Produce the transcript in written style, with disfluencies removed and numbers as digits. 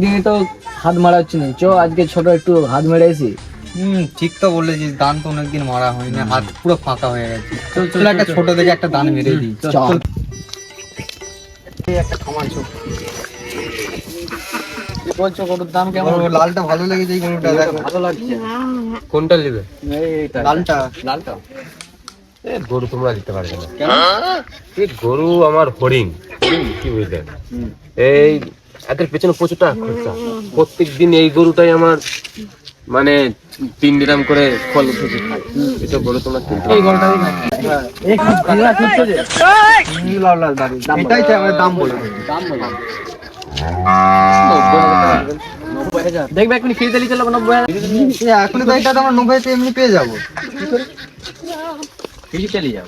দিনে তো হাত মারা হচ্ছে না, আজকে ছোট একটু হাত মেরে এসি। ঠিক তো বলেছিস, দান তো অনেকদিন মারা হয়নি, হাত পুরো ফাঁকা হয়ে গেছে। চল একটা ছোট দেখে একটা দান মেরে দিই। চল একটা খামারছো কি বলছো, গরুর দাম কেমন? লালটা ভালো লেগেছে, এই গরুটা দেখো। ভালো লাগছে। কোনটা নেবে? এইটা লালটা লালটা গরু তোমরা দিতে পারবে না। কেন? এই গরু আমার হরিণ, কি বুঝলে? এই এদের পেছনে প্রচুর টাকা খরচা। প্রত্যেক দিন এই গরুটাই আমার মানে 3 গ্রাম করে ফল উঠেছে খায়। এটা গরু তোমরা কিনতে এই পারবে না। গরুটাই না। এই খামার খুঁজছো যে? লাল লাল দাড়ি দাম এটাই তো আমার দাম বলে। দাম বলো। 90,000 দেখবে এখনই ফ্রিতে নিয়ে চলো 90,000 এখন তো এটা তো আমরা 90 এমনি পেয়ে যাবো। ফ্রি চলে যাও।